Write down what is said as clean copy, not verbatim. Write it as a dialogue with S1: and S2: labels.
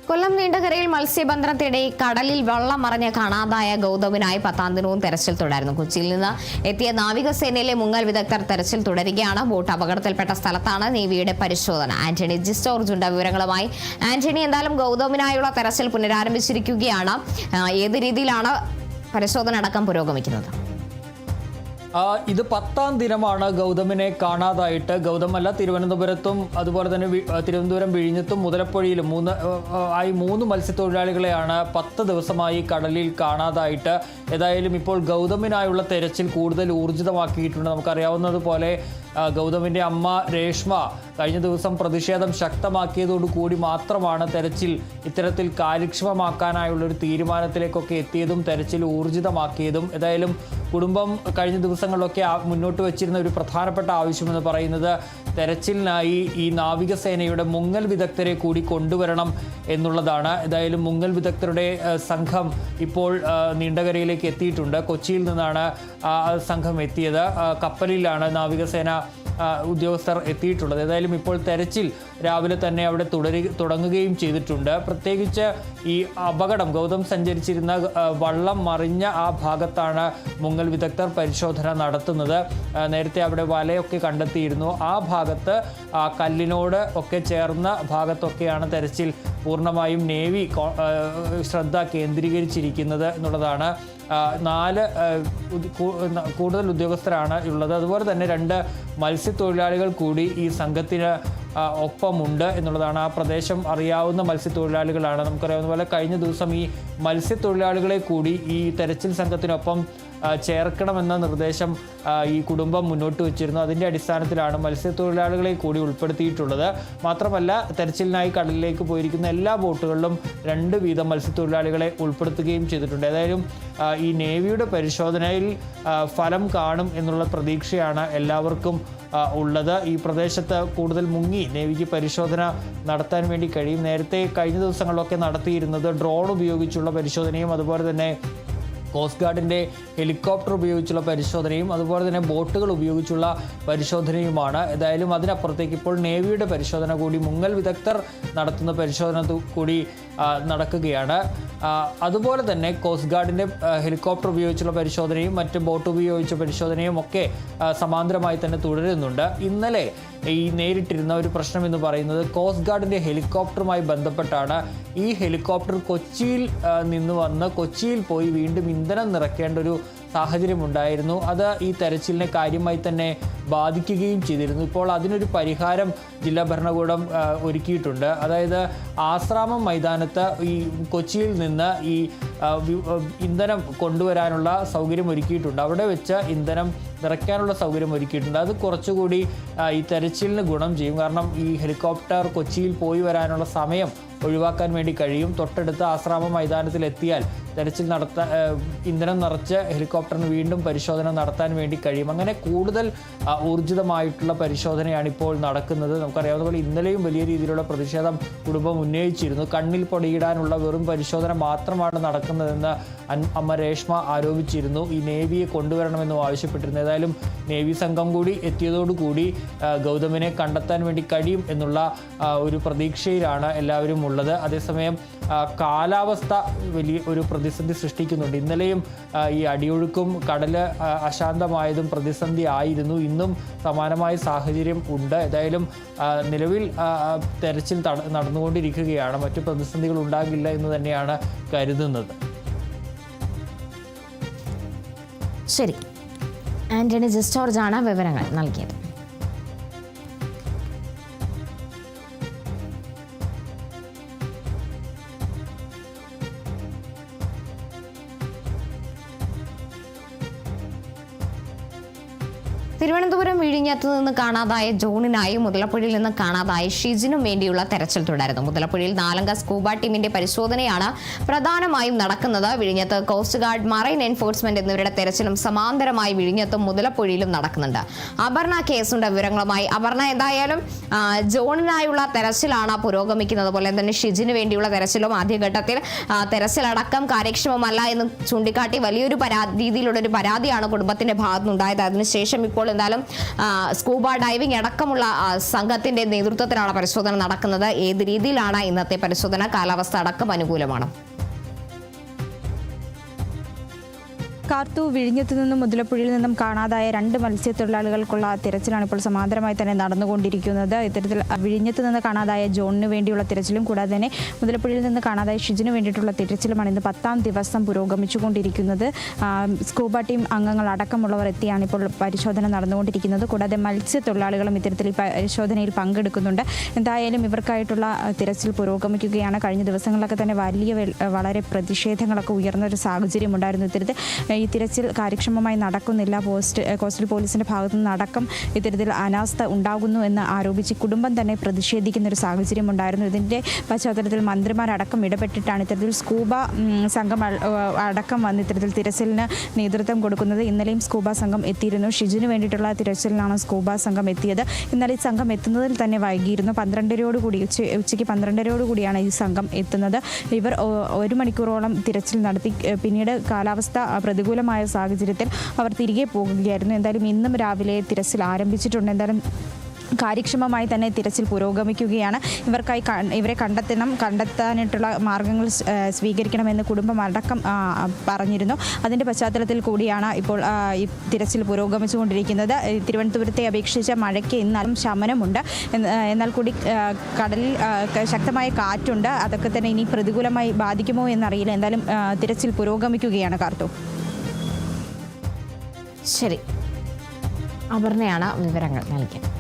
S1: കൊല്ലം നീണ്ടകരയിൽ മത്സ്യബന്ധനത്തിനിടെ കടലിൽ വെള്ളം മറിഞ്ഞ് കാണാതായ ഗൗതമിനായി 10ാം ദിനവും തെരച്ചിൽ തുടരുന്നു. കൊച്ചിയിൽ നിന്ന് എത്തിയ നാവികസേനയിലെ മുങ്ങൽ വിദഗ്ധർ തെരച്ചിൽ തുടരുകയാണ്. ബോട്ട് അപകടത്തിൽപ്പെട്ട സ്ഥലത്താണ് നേവിയുടെ പരിശോധന. ആന്റണി ജി സ്റ്റോർജുണ്ട് വിവരങ്ങളുമായി. ആന്റണി, എന്തായാലും ഗൗതമിനായുള്ള തെരച്ചിൽ പുനരാരംഭിച്ചിരിക്കുകയാണ്. ഏത് രീതിയിലാണ് പരിശോധന അടക്കം പുരോഗമിക്കുന്നത്?
S2: ഇത് 10ാം ദിനമാണ് ഗൗതമിനെ കാണാതായിട്ട്. ഗൗതമല്ല, തിരുവനന്തപുരത്തും അതുപോലെ തന്നെ തിരുവനന്തപുരം വിഴിഞ്ഞത്തും മുതലപ്പുഴയിലും മൂന്ന് മത്സ്യത്തൊഴിലാളികളെയാണ് 10 ദിവസമായി കടലിൽ കാണാതായിട്ട്. ഏതായാലും ഇപ്പോൾ ഗൗതമിനായുള്ള തെരച്ചിൽ കൂടുതൽ ഊർജിതമാക്കിയിട്ടുണ്ട്. നമുക്കറിയാവുന്നതുപോലെ ഗൗതമിൻ്റെ അമ്മ രേഷ്മ കഴിഞ്ഞ ദിവസം പ്രതിഷേധം ശക്തമാക്കിയതോടുകൂടി മാത്രമാണ് തെരച്ചിൽ ഇത്തരത്തിൽ കാര്യക്ഷമമാക്കാനായുള്ളൊരു തീരുമാനത്തിലേക്കൊക്കെ എത്തിയതും തെരച്ചിൽ ഊർജിതമാക്കിയതും. ഏതായാലും കുടുംബം കഴിഞ്ഞ ദിവസങ്ങളിലൊക്കെ മുന്നോട്ട് വച്ചിരുന്ന ഒരു പ്രധാനപ്പെട്ട ആവശ്യമെന്ന് പറയുന്നത് തെരച്ചിലിനായി ഈ നാവികസേനയുടെ മുങ്ങൽ വിദഗ്ധരെ കൂടി കൊണ്ടുവരണം എന്നുള്ളതാണ്. ഏതായാലും മുങ്ങൽ വിദഗ്ധരുടെ സംഘം ഇപ്പോൾ നീണ്ടകരയിലേക്ക് എത്തിയിട്ടുണ്ട്. കൊച്ചിയിൽ നിന്നാണ് സംഘം എത്തിയത്. കപ്പലിലാണ് നാവികസേന ഉദ്യോഗസ്ഥർ എത്തിയിട്ടുള്ളത്. ഏതായാലും ഇപ്പോൾ തെരച്ചിൽ രാവിലെ തന്നെ അവിടെ തുടങ്ങുകയും ചെയ്തിട്ടുണ്ട്. പ്രത്യേകിച്ച് ഈ അപകടം ഗൗതം സഞ്ചരിച്ചിരുന്ന വള്ളം മറിഞ്ഞ ആ ഭാഗത്താണ് മുങ്ങൽ വിദഗ്ധർ പരിശോധന നടത്തുന്നത്. നേരത്തെ അവിടെ വലയൊക്കെ കണ്ടെത്തിയിരുന്നു. ആ ഭാഗത്ത് കല്ലിനോട് ഒക്കെ ചേർന്ന ഭാഗത്തൊക്കെയാണ് തെരച്ചിൽ പൂർണ്ണമായും നേവി ശ്രദ്ധ കേന്ദ്രീകരിച്ചിരിക്കുന്നത് എന്നുള്ളതാണ്. 4 കൂടുതൽ ഉദ്യോഗസ്ഥരാണ് ഉള്ളത്. അതുപോലെ തന്നെ 2 മത്സ്യത്തൊഴിലാളികൾ കൂടി ഈ സംഘത്തിന് ഒപ്പമുണ്ട് എന്നുള്ളതാണ്. ആ പ്രദേശം അറിയാവുന്ന മത്സ്യത്തൊഴിലാളികളാണ്. നമുക്കറിയാവുന്ന പോലെ കഴിഞ്ഞ ദിവസം ഈ മത്സ്യത്തൊഴിലാളികളെ കൂടി ഈ തെരച്ചിൽ സംഘത്തിനൊപ്പം ചേർക്കണമെന്ന നിർദ്ദേശം ഈ കുടുംബം മുന്നോട്ട് വച്ചിരുന്നു. അതിൻ്റെ അടിസ്ഥാനത്തിലാണ് മത്സ്യത്തൊഴിലാളികളെ കൂടി ഉൾപ്പെടുത്തിയിട്ടുള്ളത്. മാത്രമല്ല, തെരച്ചിലിനായി കടലിലേക്ക് പോയിരിക്കുന്ന എല്ലാ ബോട്ടുകളിലും 2 വീതം മത്സ്യത്തൊഴിലാളികളെ ഉൾപ്പെടുത്തുകയും ചെയ്തിട്ടുണ്ട്. ഏതായാലും ഈ നേവിയുടെ പരിശോധനയിൽ ഫലം കാണും എന്നുള്ള പ്രതീക്ഷയാണ് എല്ലാവർക്കും ഉള്ളത്. ഈ പ്രദേശത്ത് കൂടുതൽ മുങ്ങി നേവിക്ക് പരിശോധന നടത്താൻ വേണ്ടി കഴിയും. നേരത്തെ കഴിഞ്ഞ ദിവസങ്ങളിലൊക്കെ നടത്തിയിരുന്നത് ഡ്രോൺ ഉപയോഗിച്ചുള്ള പരിശോധനയും അതുപോലെ തന്നെ കോസ്റ്റ് ഗാർഡിൻ്റെ ഹെലികോപ്റ്റർ ഉപയോഗിച്ചുള്ള പരിശോധനയും അതുപോലെ തന്നെ ബോട്ടുകൾ ഉപയോഗിച്ചുള്ള പരിശോധനയുമാണ്. ഏതായാലും അതിനപ്പുറത്തേക്ക് ഇപ്പോൾ നേവിയുടെ പരിശോധന കൂടി, മുങ്ങൽ വിദഗ്ധർ നടത്തുന്ന പരിശോധന കൂടി നടക്കുകയാണ്. അതുപോലെ തന്നെ കോസ്റ്റ് ഗാർഡിൻ്റെ ഹെലികോപ്റ്റർ ഉപയോഗിച്ചുള്ള പരിശോധനയും മറ്റ് ബോട്ട് ഉപയോഗിച്ച പരിശോധനയും ഒക്കെ സമാന്തരമായി തന്നെ തുടരുന്നുണ്ട്. ഇന്നലെ ഈ നേരിട്ടിരുന്ന ഒരു പ്രശ്നം എന്ന് പറയുന്നത് കോസ്റ്റ് ഗാർഡിൻ്റെ ഹെലികോപ്റ്ററുമായി ബന്ധപ്പെട്ടാണ്. ഈ ഹെലികോപ്റ്റർ കൊച്ചിയിൽ നിന്ന് വന്ന് കൊച്ചിയിൽ പോയി വീണ്ടും ഇന്ധനം നിറയ്ക്കേണ്ട ഒരു സാഹചര്യമുണ്ടായിരുന്നു. അത് ഈ തെരച്ചിലിനെ കാര്യമായി തന്നെ ബാധിക്കുകയും ചെയ്തിരുന്നു. ഇപ്പോൾ അതിനൊരു പരിഹാരം ജില്ലാ ഭരണകൂടം ഒരുക്കിയിട്ടുണ്ട്. അതായത് ആശ്രാമം മൈതാനത്ത് ഈ കൊച്ചിയിൽ നിന്ന് ഈ ഇന്ധനം കൊണ്ടുവരാനുള്ള സൗകര്യം ഒരുക്കിയിട്ടുണ്ട്. അവിടെ വെച്ച് ഇന്ധനം നിറയ്ക്കാനുള്ള സൗകര്യം ഒരുക്കിയിട്ടുണ്ട്. അത് കുറച്ചുകൂടി ഈ തെരച്ചിലിന് ഗുണം ചെയ്യും. കാരണം ഈ ഹെലികോപ്റ്റർ കൊച്ചിയിൽ പോയി വരാനുള്ള സമയം ഒഴിവാക്കാൻ വേണ്ടി കഴിയും. തൊട്ടടുത്ത ആശ്രാമ മൈതാനത്തിൽ എത്തിയാൽ തെരച്ചിൽ ഇന്ധനം നിറച്ച് ഹെലികോപ്റ്ററിന് വീണ്ടും പരിശോധന നടത്താൻ വേണ്ടി കഴിയും. അങ്ങനെ കൂടുതൽ ഊർജിതമായിട്ടുള്ള പരിശോധനയാണ് ഇപ്പോൾ നടക്കുന്നത്. നമുക്കറിയാവുന്ന പോലെ ഇന്നലെയും വലിയ രീതിയിലുള്ള പ്രതിഷേധം കുടുംബം ഉന്നയിച്ചിരുന്നു. കണ്ണിൽ പൊടിയിടാനുള്ള വെറും പരിശോധന മാത്രമാണ് നടക്കുന്നതെന്ന് അമ്മ രേഷ്മ ആരോപിച്ചിരുന്നു. ഈ നേവിയെ കൊണ്ടുവരണമെന്നും ആവശ്യപ്പെട്ടിരുന്നു. ഏതായാലും നേവി സംഘം കൂടി എത്തിയതോടുകൂടി ഗൗതമിനെ കണ്ടെത്താൻ വേണ്ടി കഴിയും എന്നുള്ള ഒരു പ്രതീക്ഷയിലാണ് എല്ലാവരും ഉള്ളത്. അതേസമയം കാലാവസ്ഥ വലിയ ഒരു പ്രതിസന്ധി സൃഷ്ടിക്കുന്നുണ്ട്. ഇന്നലെയും ഈ അടിയൊഴുക്കും കടല് അശാന്തമായതും പ്രതിസന്ധി ആയിരുന്നു. ഇന്നും സമാനമായ സാഹചര്യം ഉണ്ട്. ഏതായാലും നിലവിൽ തെരച്ചിൽ നടന്നുകൊണ്ടിരിക്കുകയാണ്. മറ്റു പ്രതിസന്ധികൾ ഉണ്ടാകില്ല എന്ന് തന്നെയാണ് കരുതുന്നത്.
S1: ശരി, ആന്റണി ജി സ്റ്റോർജാണ് വിവരങ്ങൾ നൽകിയത്. തിരുവനന്തപുരം വിഴിഞ്ഞത്ത് നിന്ന് കാണാതായ ജോണിനായി മുതലപ്പുഴയിൽ നിന്ന് കാണാതായ ഷിജിനും വേണ്ടിയുള്ള തെരച്ചിൽ തുടരുന്നു. മുതലപ്പുഴയിൽ 4 സ്കൂബ ടീമിന്റെ പരിശോധനയാണ് പ്രധാനമായും നടക്കുന്നത്. വിഴിഞ്ഞത്ത് കോസ്റ്റ് ഗാർഡ്, മറൈൻ എൻഫോഴ്സ്മെന്റ് എന്നിവരുടെ തെരച്ചിലും സമാന്തരമായി വിഴിഞ്ഞത്തും മുതലപ്പുഴയിലും നടക്കുന്നുണ്ട്. അപർണ കേസുണ്ട് വിവരങ്ങളുമായി. അപർണ, എന്തായാലും ജോണിനായുള്ള തെരച്ചിലാണ് പുരോഗമിക്കുന്നത്. പോലെ തന്നെ ഷിജിന് വേണ്ടിയുള്ള തെരച്ചിലും ആദ്യഘട്ടത്തിൽ തെരച്ചിലടക്കം കാര്യക്ഷമമല്ല എന്ന് ചൂണ്ടിക്കാട്ടി വലിയൊരു രീതിയിലുള്ള ഒരു പരാതിയാണ് കുടുംബത്തിന്റെ ഭാഗത്തുനിന്നുണ്ടായത്. അതിനുശേഷം ഇപ്പോൾ എന്തായാലും സ്കൂബ ഡൈവിംഗ് അടക്കമുള്ള സംഘത്തിന്റെ നേതൃത്വത്തിലാണ് പരിശോധന നടക്കുന്നത്. ഏത് രീതിയിലാണ് ഇന്നത്തെ പരിശോധന? കാലാവസ്ഥ അടക്കം അനുകൂലമാണ്.
S3: കാർത്തു, വിഴിഞ്ഞത്തു നിന്നും മുതലപ്പുഴയിൽ നിന്നും കാണാതായ 2 മത്സ്യത്തൊഴിലാളികൾക്കുള്ള തിരച്ചിലാണ് ഇപ്പോൾ സമാന്തരമായി തന്നെ നടന്നുകൊണ്ടിരിക്കുന്നത്. ഇത്തരത്തിൽ വിഴിഞ്ഞത്തു നിന്ന് കാണാതായ ജോണിന് വേണ്ടിയുള്ള തിരച്ചിലും കൂടാതെ തന്നെ മുതലപ്പുഴയിൽ നിന്ന് കാണാതായ ഷിജിന് വേണ്ടിയിട്ടുള്ള തിരച്ചിലുമാണ് ഇന്ന് 10ാം ദിവസം പുരോഗമിച്ചുകൊണ്ടിരിക്കുന്നത്. സ്കൂബ ടീം അംഗങ്ങൾ അടക്കമുള്ളവർ എത്തിയാണ് ഇപ്പോൾ പരിശോധന നടന്നുകൊണ്ടിരിക്കുന്നത്. കൂടാതെ മത്സ്യത്തൊഴിലാളികളും ഇത്തരത്തിൽ പരിശോധനയിൽ പങ്കെടുക്കുന്നുണ്ട്. എന്തായാലും ഇവർക്കായിട്ടുള്ള തിരച്ചിൽ പുരോഗമിക്കുകയാണ്. കഴിഞ്ഞ ദിവസങ്ങളിലൊക്കെ തന്നെ വളരെ പ്രതിഷേധങ്ങളൊക്കെ ഉയർന്നൊരു സാഹചര്യം ഉണ്ടായിരുന്നു. ഇത്തരത്തിൽ ഈ തിരച്ചിൽ കാര്യക്ഷമമായി നടക്കുന്നില്ല. കോസ്റ്റൽ പോലീസിന്റെ ഭാഗത്തു നിന്ന് അടക്കം ഇത്തരത്തിൽ അനാസ്ഥ ഉണ്ടാകുന്നു എന്ന് ആരോപിച്ച് കുടുംബം തന്നെ പ്രതിഷേധിക്കുന്ന ഒരു സാഹചര്യം ഉണ്ടായിരുന്നു. ഇതിന്റെ പശ്ചാത്തലത്തിൽ മന്ത്രിമാരടക്കം ഇടപെട്ടിട്ടാണ് ഇത്തരത്തിൽ സ്കൂബ സംഘം അടക്കം വന്ന് ഇത്തരത്തിൽ തിരച്ചിലിന് നേതൃത്വം കൊടുക്കുന്നത്. ഇന്നലെയും സ്കൂബ സംഘം എത്തിയിരുന്നു. ഷിജിന് വേണ്ടിയിട്ടുള്ള തിരച്ചിലിനാണ് സ്കൂബ സംഘം എത്തിയത്. ഇന്നലെ ഈ സംഘം എത്തുന്നതിൽ തന്നെ വൈകിയിരുന്നു. ഉച്ചയ്ക്ക് 12:30 ഈ സംഘം എത്തുന്നത്. ഇവർ 1 മണിക്കൂറോളം തിരച്ചിൽ നടത്തി. പിന്നീട് കാലാവസ്ഥ പ്രതികൂലമായ സാഹചര്യത്തിൽ അവർ തിരികെ പോകുകയായിരുന്നു. എന്തായാലും ഇന്നും രാവിലെ തിരച്ചിൽ ആരംഭിച്ചിട്ടുണ്ട്. എന്തായാലും കാര്യക്ഷമമായി തന്നെ തിരച്ചിൽ പുരോഗമിക്കുകയാണ്. ഇവരെ കണ്ടെത്താനായിട്ടുള്ള മാർഗങ്ങൾ സ്വീകരിക്കണമെന്ന് കുടുംബം അടക്കം പറഞ്ഞിരുന്നു. അതിൻ്റെ പശ്ചാത്തലത്തിൽ കൂടിയാണ് ഇപ്പോൾ ഈ തിരച്ചിൽ പുരോഗമിച്ചുകൊണ്ടിരിക്കുന്നത്. തിരുവനന്തപുരത്തെ അപേക്ഷിച്ച് മഴയ്ക്ക് ഇന്നാലും ശമനമുണ്ട്. എന്നാൽ കൂടി കടലിൽ ശക്തമായ കാറ്റുണ്ട്. അതൊക്കെ തന്നെ ഇനി പ്രതികൂലമായി ബാധിക്കുമോ എന്നറിയില്ല. എന്തായാലും തിരച്ചിൽ പുരോഗമിക്കുകയാണ്. കാർത്തു,
S1: ശരി, അപർണയാണ് വിവരങ്ങൾ നൽകിയത്.